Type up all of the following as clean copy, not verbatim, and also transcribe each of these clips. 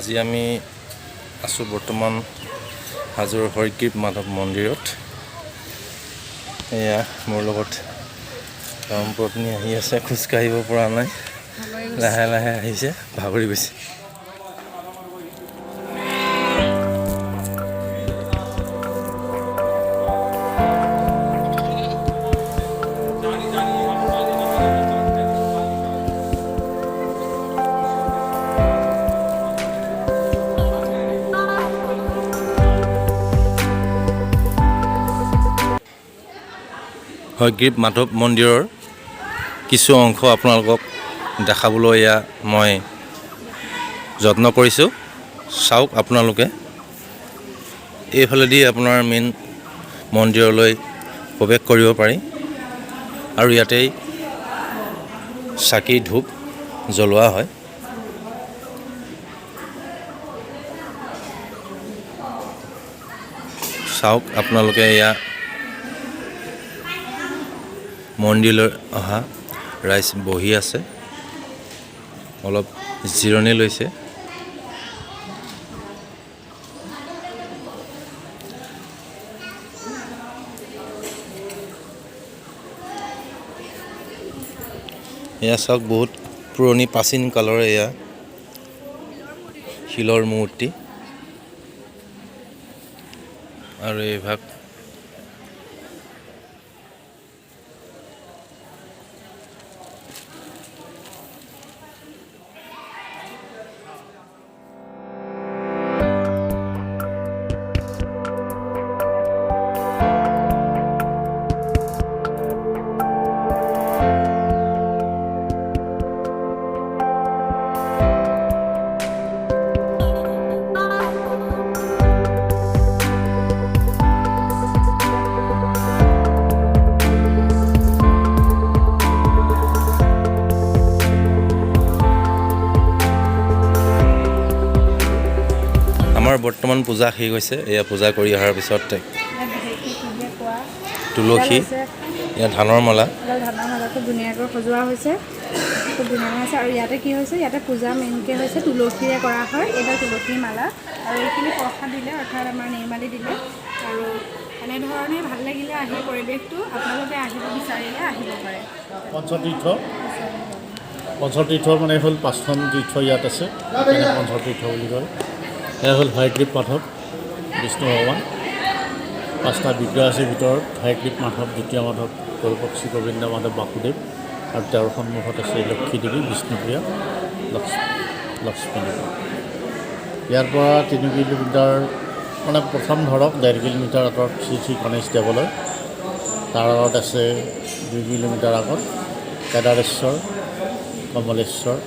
আজি আমি আছোঁ বৰ্তমান হাজোৰ হয়গ্ৰীৱ মাধৱ মন্দিৰত। এয়া মোৰ লগত পত্নী আহি আছে, খোজকাঢ়িব পৰা নাই, লাহে লাহে আহিছে, ভাগৰি গৈছে। হয়গ্ৰীৱ মাধৱ মন্দিৰৰ কিছু অংশ আপোনালোকক দেখাবলৈ এয়া মই যত্ন কৰিছোঁ। চাওক আপোনালোকে, এইফালেদি আপোনাৰ মেইন মন্দিৰলৈ প্ৰৱেশ কৰিব পাৰি আৰু ইয়াতেই চাকি ধূপ জ্বলোৱা হয়। চাওক আপোনালোকে, এয়া মন্দিৰলৈ অহা ৰাইজ বহি আছে, অলপ জিৰণি লৈছে। এয়া চাওক, বহুত পুৰণি প্ৰাচীন কালৰ এয়া শিলৰ মূৰ্তি আৰু এইভাগ আমাৰ বৰ্তমান পূজা শেষ হৈছে। এয়া পূজা কৰি অহাৰ পিছত তুলসী, ইয়াত ধানৰ মালা, খুব ধুনীয়াকৈ সজোৱা হৈছে, খুব ধুনীয়া হৈছে। আৰু ইয়াতে কি হৈছে, ইয়াতে পূজা মেইনকৈ হৈছে তুলসীৰে কৰা হয়। এইডাল তুলসীৰ মালা আৰু এইখিনি প্ৰসাদ দিলে, অৰ্থাৎ আমাৰ নিৰ্মালি দিলে। আৰু এনেধৰণে ভাল লাগিলে আহি পৰিৱেশটো। আপোনালোকে আহিব বিচাৰিলে আহিব পাৰে। পঞ্চতীৰ্থ মানে হ'ল 5খন তীৰ্থ ইয়াত আছে, পঞ্চতীৰ্থ বুলি কয়। এয়া হ'ল হয়গ্ৰীৱ মাধৱ বিষ্ণু ভগৱান। 5টা বিগ্ৰহ আছে ভিতৰত হয়গ্ৰীৱ মাধৱ, দ্বিতীয় মাধৱ, গৰুপক্ষী, গোবিন্দ মাধৱ, বাসুদেৱ, আৰু তেওঁৰ সন্মুখত আছে লক্ষী দেৱী, বিষ্ণুপ্ৰিয়া, লক্ষ্মী দেৱী। ইয়াৰ পৰা 3 কিলোমিটাৰ, মানে প্ৰথম ধৰক 1.5 কিলোমিটাৰ আঁতৰত শ্ৰী শ্ৰী গণেশ দেৱালয়। তাৰ আগত আছে 2 কিলোমিটাৰ আগত কেদাৰেশ্বৰ, কমলেশ্বৰ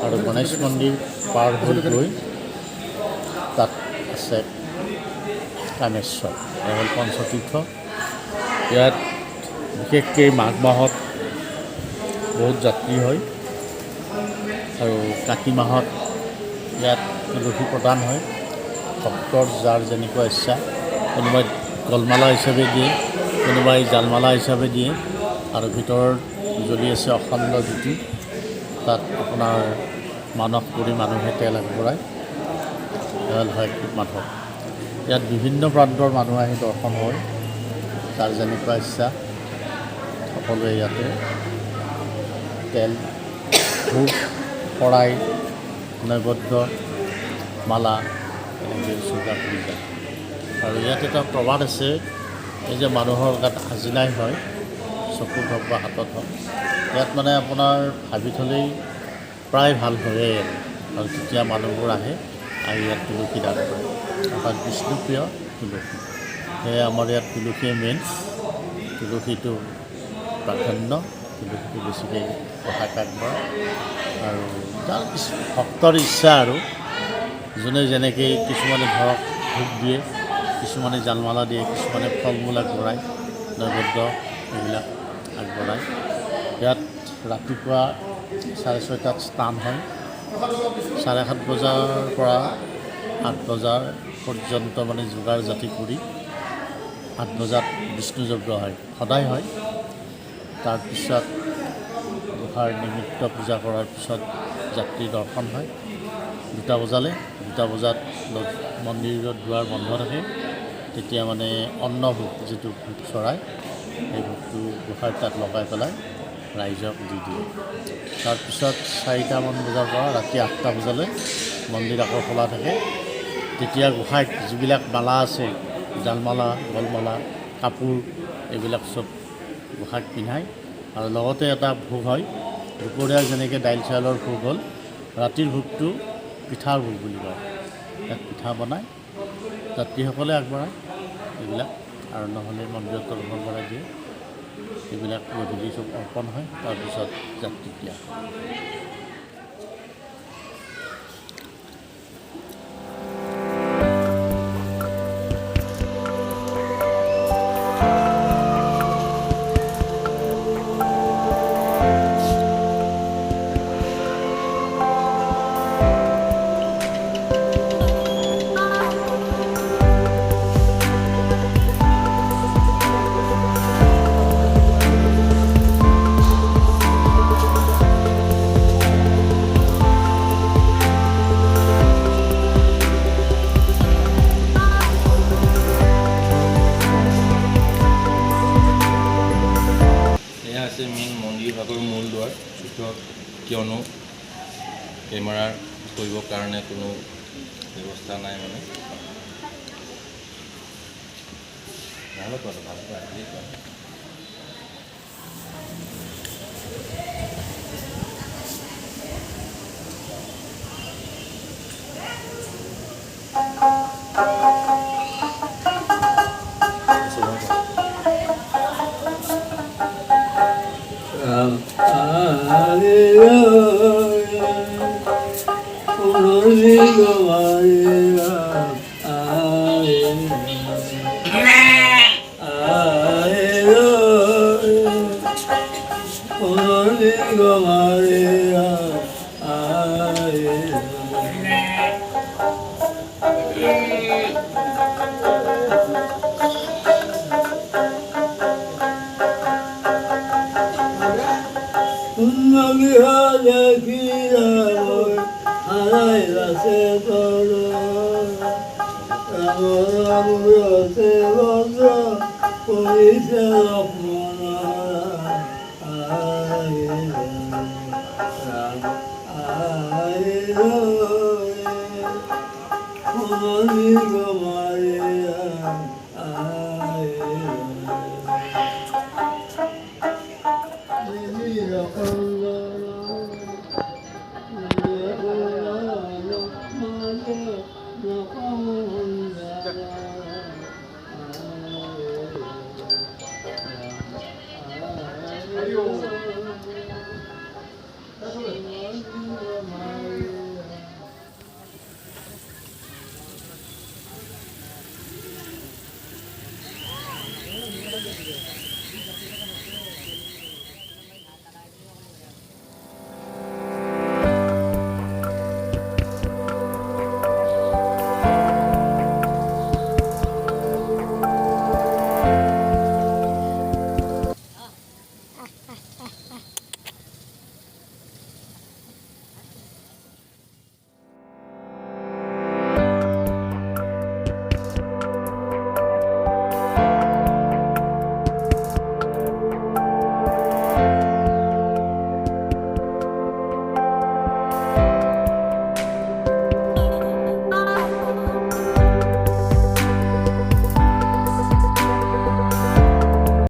আৰু গণেশ মন্দিৰ পাৰ হৈ গৈ তাত আছে কামেশ্বৰ। এয়া হ'ল পঞ্চতীৰ্থ। ইয়াত বিশেষকৈ মাঘ মাহত বহুত যাত্ৰী হয় আৰু কাতি মাহত ইয়াত তুলসী প্ৰদান হয়। ভক্তৰ যাৰ যেনেকুৱা ইচ্ছা, কোনোবাই গলমালা হিচাপে দিয়ে, কোনোবাই জালমালা হিচাপে দিয়ে। আৰু ভিতৰত জ্বলি আছে অখণ্ড জ্যোতি, তাত আপোনাৰ মানস কৰি মানুহে তেল আগবঢ়ায়। হয়গ্ৰীৱ মাধৱ। ইয়াত বিভিন্ন প্ৰান্তৰ মানুহ আহি দৰ্শন হয়, যাৰ যেনেকুৱা ইচ্ছা সকলোৱে ইয়াতে তেল, ধূপ, শৰাই, নৈবদ্য, মালা এনেকৈ চৌকা কৰি যায়। আৰু ইয়াত এটা প্ৰবাদ আছে, এই যে মানুহৰ গাত আজিনাই হয়, চকুত হওক বা হাতত হওক, ইয়াত মানে আপোনাৰ ভাবি থ'লেই প্ৰায় ভাল হয়েই। আৰু যেতিয়া মানুহবোৰ আহি ইয়াত তুলসী দান কৰে, অৰ্থাৎ বিষ্ণুপ্ৰিয় তুলসী। সেয়ে আমাৰ ইয়াত তুলসীয়ে মেইন, তুলসীটো প্ৰাধান্য, তুলসীটো বেছিকৈ প্ৰসাদ আগবঢ়ায়। আৰু যাৰ ভক্তৰ ইচ্ছা, আৰু যোনে যেনেকৈ, কিছুমানে ধৰক ধূপ দিয়ে, কিছুমানে জালমালা দিয়ে, কিছুমানে ফল মূল আগবঢ়ায়, নৈবদ্য এইবিলাক আগবঢ়ায়। ইয়াত ৰাতিপুৱা 6:30 স্নান হয়। 7:30 বজাৰ পৰা 8 বজাৰ পৰ্যন্ত মানে যোগাৰ জাতি কৰি 8 বজাত বিষ্ণু যজ্ঞ হয়, সদায় হয়। তাৰপিছত গোসাঁইৰ নিমিত্ত পূজা কৰাৰ পিছত যাত্ৰী দৰ্শন হয়। 2টা বজালৈ 2টা বজাত মন্দিৰত দুৱাৰ বন্ধ থাকে, তেতিয়া মানে অন্নভোগ যিটো ভোগ চৰাই সেই ভোগটো গোঁসাইৰ তাত লগাই পেলাই ৰাইজক দি দিয়ে। তাৰপিছত 4টামান বজাৰ পৰা ৰাতি 8টা বজালৈ মন্দিৰ আকৌ খোলা থাকে। তেতিয়া গোঁসাইক যিবিলাক মালা আছে, জালমালা, গলমালা, কাপোৰ এইবিলাক চব গোঁসাইক পিন্ধায়। আৰু লগতে এটা ভোগ হয়, দুপৰীয়া যেনেকৈ দাইল চাউলৰ ভোগ হ'ল, ৰাতিৰ ভোগটো পিঠাৰ ভোগ বুলি কয়। তাত পিঠা বনায়, যাত্ৰীসকলে আগবঢ়ায় এইবিলাক, আৰু নহ'লে মন্দিৰত তৰ্পণ কৰাই দিয়ে। এইবিলাক গধূলি চব অৰ্পণ হয়, তাৰপিছত যাত্ৰীক দিয়া হয়। এয়া আছে মেইন মন্দিৰ ভাগৰ মূল দুৱাৰ ভিতৰত, কিয়নো কেমেৰাৰ কৰিবৰ কাৰণে কোনো ব্যৱস্থা নাই মানে। ভালো পালো, ভালো পালো। Amigo